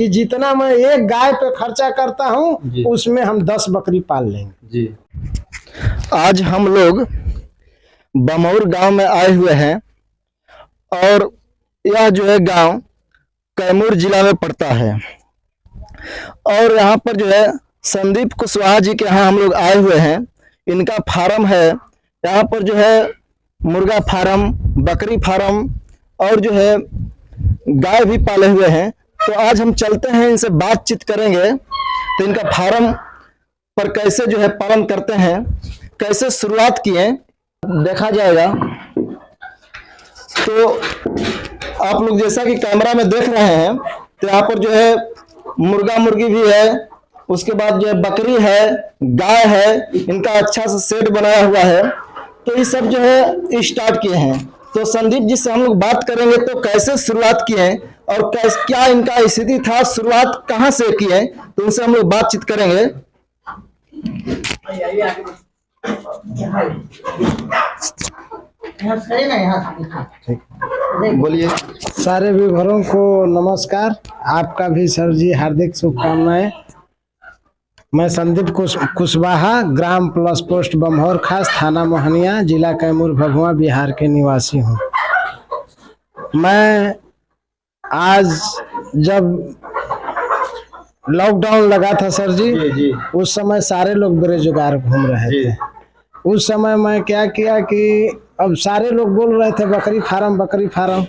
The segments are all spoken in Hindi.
कि जितना मैं एक गाय पे खर्चा करता हूँ उसमें हम 10 बकरी पाल लेंगे जी। आज हम लोग बमौर गांव में आए हुए हैं और यह जो है गांव कैमूर जिला में पड़ता है और यहाँ पर जो है संदीप कुशवाहा जी के यहाँ हम लोग आए हुए हैं। इनका फार्म है, यहाँ पर जो है मुर्गा फार्म, बकरी फार्म और जो है गाय भी पाले हुए हैं। तो आज हम चलते हैं, इनसे बातचीत करेंगे तो इनका फार्म पर कैसे जो है पालन करते हैं, कैसे शुरुआत किए देखा जाएगा। तो आप लोग जैसा कि कैमरा में देख रहे हैं तो यहाँ पर जो है मुर्गा मुर्गी भी है, उसके बाद जो है बकरी है, गाय है, इनका अच्छा सा शेड बनाया हुआ है। तो ये सब जो है स्टार्ट किए हैं। तो संदीप जी से हम लोग बात करेंगे तो कैसे शुरुआत किए और क्या इनका स्थिति था, शुरुआत कहाँ से किए, तो उनसे हम लोग बातचीत करेंगे। बोलिए। सारे व्यूअरों को नमस्कार, आपका भी सर जी हार्दिक शुभकामनाएं। मैं संदीप कुशवाहा, ग्राम प्लस पोस्ट बमौर खास, थाना मोहनिया, जिला कैमूर भभुआ, बिहार के निवासी हूँ। मैं आज जब लॉकडाउन लगा था सर जी, उस समय सारे लोग बेरोजगार घूम रहे थे। उस समय मैं क्या किया कि अब सारे लोग बोल रहे थे बकरी फार्म बकरी फार्म,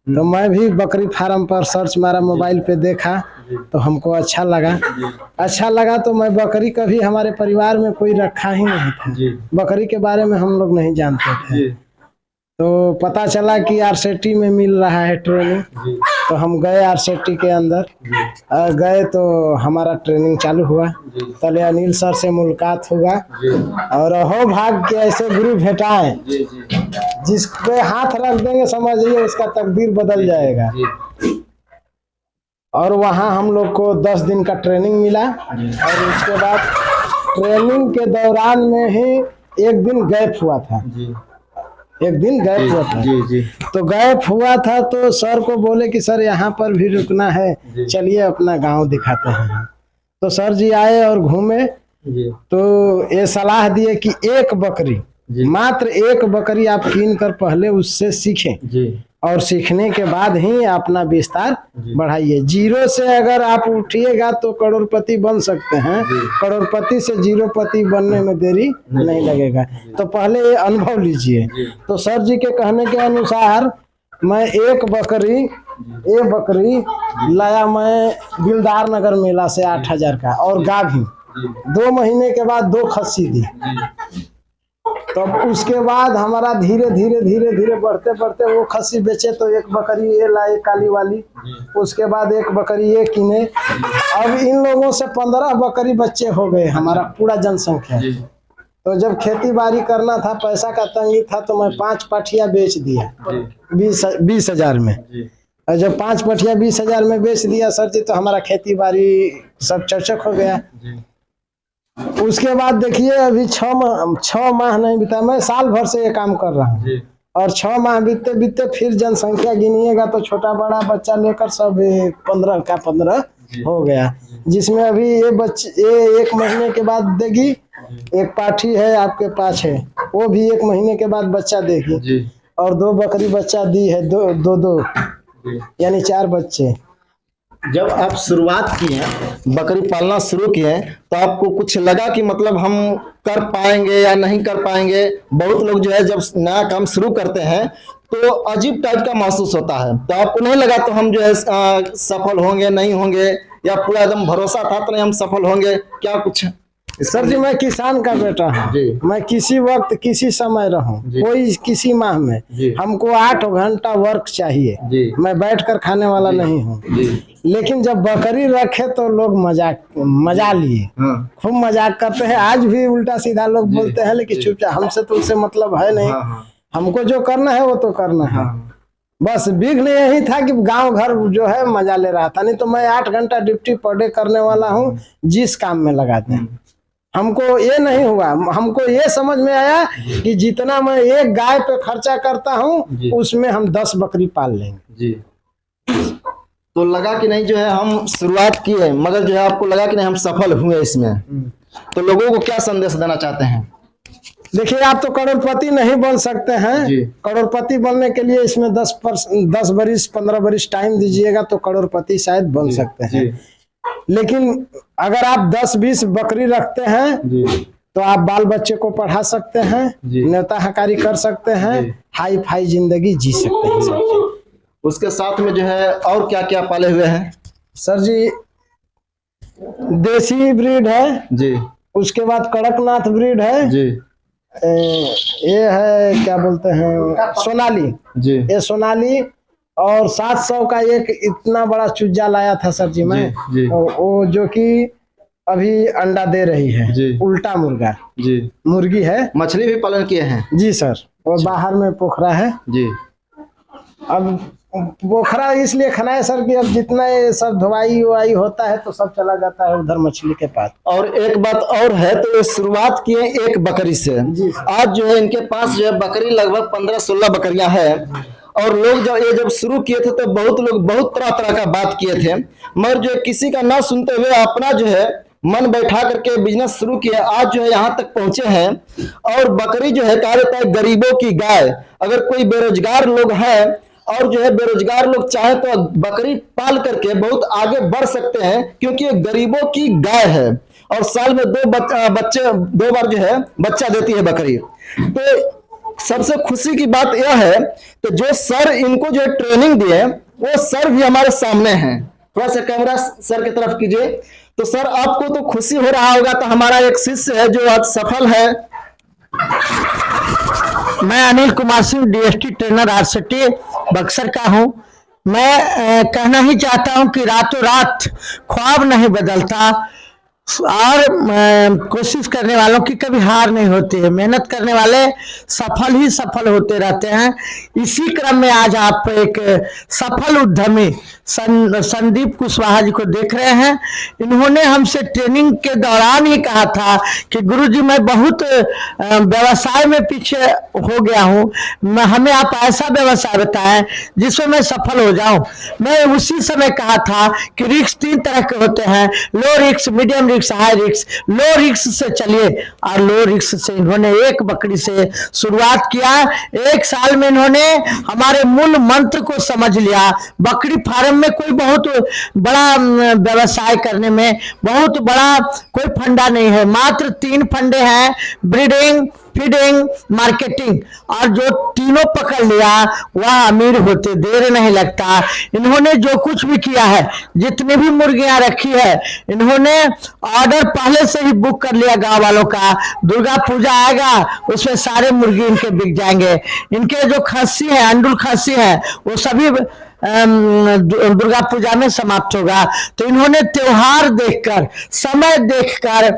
तो मैं भी बकरी फार्म पर सर्च मारा, मोबाइल पे देखा तो हमको अच्छा लगा तो मैं बकरी कभी हमारे परिवार में कोई रखा ही नहीं था, बकरी के बारे में हम लोग नहीं जानते थे। तो पता चला कि आरसेटी में मिल रहा है ट्रेनिंग, तो हम गए आरसेटी के अंदर गए तो हमारा ट्रेनिंग चालू हुआ। तले अनिल सर से मुलाकात हुआ और हो भाग के ऐसे गुरु भेटाएं जिस पे हाथ रख देंगे समझिए उसका तकदीर बदल जाएगा। और वहाँ हम लोग को 10 दिन का ट्रेनिंग मिला और उसके बाद ट्रेनिंग के दौरान में ही एक दिन गैप हुआ था। तो गैप हुआ था तो सर को बोले कि सर यहाँ पर भी रुकना है, चलिए अपना गांव दिखाते हैं। तो सर जी आए और घूमे तो ये सलाह दिए कि एक बकरी, मात्र एक बकरी आप कीन कर पहले उससे सीखें और सीखने के बाद ही अपना विस्तार बढ़ाइए। जीरो से अगर आप उठिएगा तो करोड़पति बन सकते हैं, करोड़पति से जीरोपति बनने में देरी नहीं लगेगा। तो पहले ये अनुभव लीजिए। तो सर जी के कहने के अनुसार मैं एक बकरी लाया मैं दिलदार नगर मेला से 8,000 का और गाभी 2 महीने के बाद 2 खस्सी दी। तब उसके बाद हमारा धीरे धीरे बढ़ते वो खस्सी बेचे तो एक बकरी ये लाए काली वाली, उसके बाद एक बकरी ये किने। अब इन लोगों से 15 बकरी बच्चे हो गए हमारा पूरा जनसंख्या। तो जब खेती बाड़ी करना था, पैसा का तंगी था, तो मैं 5 पाठिया बेच दिया 20,000 में। और जब 5 पाठिया 20,000 में बेच दिया सर जी, तो हमारा खेती बाड़ी सब चर्चक हो गया। उसके बाद देखिए अभी 6 माह नहीं बीता, मैं साल भर से ये काम कर रहा हूँ और 6 माह बीतते फिर जनसंख्या गिनिएगा तो छोटा बड़ा बच्चा लेकर सब 15 का 15 हो गया, जिसमें अभी ये बच्चे 1 महीने के बाद देगी। एक पाठी है आपके पास है, वो भी 1 महीने के बाद बच्चा देगी और 2 बकरी बच्चा दी है, दो यानी 4 बच्चे। जब आप शुरुआत किए, बकरी पालना शुरू किए, तो आपको कुछ लगा कि मतलब हम कर पाएंगे या नहीं कर पाएंगे? बहुत लोग जो है जब नया काम शुरू करते हैं तो अजीब टाइप का महसूस होता है, तो आपको नहीं लगा तो हम जो है सफल होंगे नहीं होंगे, या पूरा एकदम भरोसा था तो नहीं हम सफल होंगे, क्या कुछ? सर जी मैं किसान का बेटा हूँ, मैं किसी वक्त किसी समय रहूं, कोई किसी माह में हमको 8 घंटा वर्क चाहिए, मैं बैठकर खाने वाला नहीं हूँ। लेकिन जब बकरी रखे तो लोग मजा लिए, खूब मजाक करते हैं। आज भी उल्टा सीधा लोग बोलते हैं, लेकिन चुपचाप, हमसे तो उससे मतलब है नहीं, हमको जो करना है वो तो करना है। बस विघ्न यही था कि गांव घर जो है मजा ले रहा था, नहीं तो मैं 8 घंटा ड्यूटी पर डे करने वाला हूँ जिस काम में लगाते हैं। हमको ये नहीं हुआ, हमको ये समझ में आया कि जितना मैं एक गाय पे खर्चा करता हूँ उसमें हम 10 बकरी पाल लेंगे। तो लगा कि नहीं जो है हम शुरुआत किए, मगर जो है आपको लगा कि नहीं हम सफल हुए इसमें, तो लोगों को क्या संदेश देना चाहते हैं? देखिए, आप तो करोड़पति नहीं बन सकते हैं। जी। करोड़पति बनने के लिए इसमें 10 बरिस 15 बरिस टाइम दीजिएगा तो करोड़पति शायद बन सकते हैं। लेकिन अगर आप 10-20 बकरी रखते हैं जी। तो आप बाल बच्चे को पढ़ा सकते हैं, जी। नेता हकारी कर सकते हैं, हाई फाई जिंदगी जी सकते हैं सर जी। उसके साथ में जो है और क्या क्या पाले हुए हैं? सर जी, देसी ब्रीड है जी। उसके बाद कड़कनाथ ब्रीड है जी। ये है क्या बोलते हैं सोनाली। जी। ये सोनाली और 700 का एक इतना बड़ा चूजा लाया था सर जी मैं। जी। वो जो कि अभी अंडा दे रही है। जी। उल्टा मुर्गा। जी। मुर्गी है। मछली भी पालन किए हैं? जी सर, वो बाहर में पोखरा है। जी। अब पोखरा इसलिए खनाए सर कि अब जितना ये सब धुआई उवाई होता है तो सब चला जाता है उधर मछली के पास। और एक बात और है, तो ये शुरुआत किए एक बकरी से। आज जो है इनके पास जो है बकरी लगभग 15-16 बकरियां हैं। और लोग जब शुरू किए थे तो बहुत लोग बहुत तरह तरह का बात किए थे, मगर जो किसी का ना सुनते हुए अपना जो है मन बैठा करके बिजनेस शुरू किया। आज जो है यहाँ तक पहुंचे हैं। और बकरी जो है कहा जाता है गरीबों की गाय। अगर कोई बेरोजगार लोग हैं और जो है बेरोजगार लोग चाहे तो बकरी पाल करके बहुत आगे बढ़ सकते हैं, क्योंकि ये गरीबों की गाय है और साल में 2 बार जो है बच्चा देती है बकरी। तो सबसे खुशी की बात यह है तो जो सर इनको जो ट्रेनिंग दिए वो सर भी हमारे सामने हैं। थोड़ा सा कैमरा सर की तरफ कीजिए। तो सर आपको तो खुशी हो रहा होगा, तो हमारा एक शिष्य है जो आज सफल है। मैं Anil Kumar Singh, DST trainer RCT Buxar का हूं। मैं कहना ही चाहता हूं कि रातों रात ख्वाब नहीं बदलता और कोशिश करने वालों की कभी हार नहीं होती है। मेहनत करने वाले सफल ही सफल होते रहते हैं। इसी क्रम में आज आप एक सफल उद्यमी संदीप कुशवाहा जी को देख रहे हैं। इन्होंने हमसे ट्रेनिंग के दौरान ही कहा था कि गुरुजी मैं बहुत व्यवसाय में पीछे हो गया हूँ, हमें आप ऐसा व्यवसाय बताएं जिसमें मैं सफल हो जाऊं। मैं उसी समय कहा था कि रिस्क 3 तरह के होते हैं, low risk, medium risk, high risk. Low risk से चलिए और लो रिस्क से इन्होंने एक बकरी से शुरुआत किया। 1 साल में इन्होंने हमारे मूल मंत्र को समझ लिया। बकरी फार्म में कोई बहुत बड़ा व्यवसाय करने में बहुत बड़ा कोई फंडा नहीं है, मात्र 3 फंडे हैं, ब्रीडिंग, फीडिंग, मार्केटिंग। और जो तीनों पकड़ लिया वह अमीर होते देर नहीं लगता। इन्होंने जो कुछ भी किया है, जितनी भी मुर्गियां रखी है, इन्होंने ऑर्डर पहले से ही बुक कर लिया गांव वालों का। दुर्गा पूजा आएगा उसमें सारे मुर्गी इनके बिक जाएंगे। इनके जो खस्सी है, अंडुल खस्सी है, वो सभी दुर्गा पूजा में समाप्त होगा। तो इन्होंने त्योहार देखकर, समय देखकर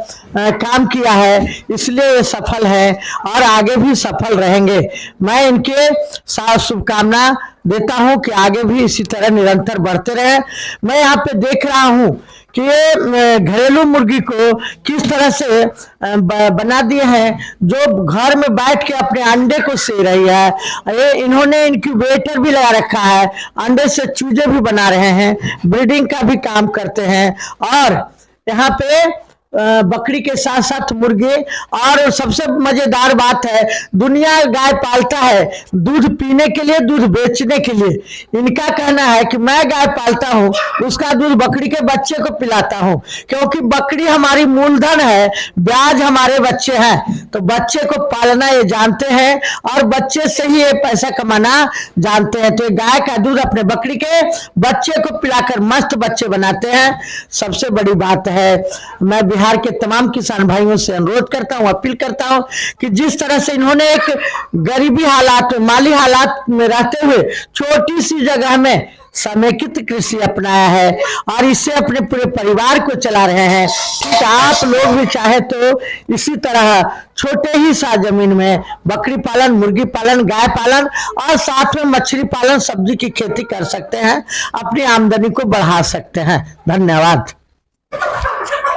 काम किया है, इसलिए ये सफल है और आगे भी सफल रहेंगे। मैं इनके साथ शुभकामना देता हूं कि आगे भी इसी तरह निरंतर बढ़ते रहे। मैं यहाँ पे देख रहा हूं कि ये घरेलू मुर्गी को किस तरह से बना दिए हैं, जो घर में बैठ के अपने अंडे को से रही है। ये इन्होंने इनक्यूबेटर भी लगा रखा है, अंडे से चूजे भी बना रहे हैं, ब्रीडिंग का भी काम करते हैं और यहाँ पे बकरी के साथ साथ मुर्गे। और सबसे मजेदार बात है, दुनिया गाय पालता है दूध पीने के लिए, दूध बेचने के लिए। इनका कहना है कि मैं गाय पालता हूँ, उसका दूध बकरी के बच्चे को पिलाता हूँ, क्योंकि बकरी हमारी मूलधन है, ब्याज हमारे बच्चे हैं। तो बच्चे को पालना ये जानते हैं और बच्चे से ही ये पैसा कमाना जानते हैं। तो ये गाय का दूध अपने बकरी के बच्चे को पिलाकर मस्त बच्चे बनाते हैं। सबसे बड़ी बात है, मैं बिहार के तमाम किसान भाइयों से अनुरोध करता हूं, अपील करता हूं कि जिस तरह से इन्होंने एक गरीबी हालात, माली हालात में रहते हुए छोटी सी जगह में समेकित कृषि अपनाया है और इससे अपने पूरे परिवार को चला रहे हैं। ठीक, आप लोग भी चाहे तो इसी तरह छोटे ही सा जमीन में बकरी पालन, मुर्गी पालन, गाय पालन और साथ में मछली पालन, सब्जी की खेती कर सकते हैं, अपनी आमदनी को बढ़ा सकते हैं। धन्यवाद।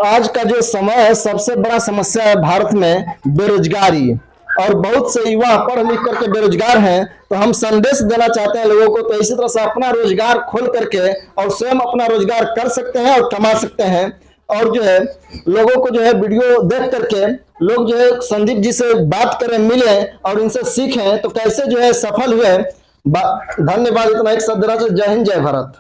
आज का जो समय है, सबसे बड़ा समस्या है भारत में बेरोजगारी। और बहुत से युवा पढ़ लिख करके बेरोजगार हैं। तो हम संदेश देना चाहते हैं लोगों को, तो इसी तरह से अपना रोजगार खोल करके और स्वयं अपना रोजगार कर सकते हैं और कमा सकते हैं। और जो है लोगों को जो है वीडियो देख करके लोग जो है संदीप जी से बात करें, मिले और इनसे सीखें तो कैसे जो है सफल हुए। धन्यवाद। इतना एक शब्द जय हिंद जय भारत।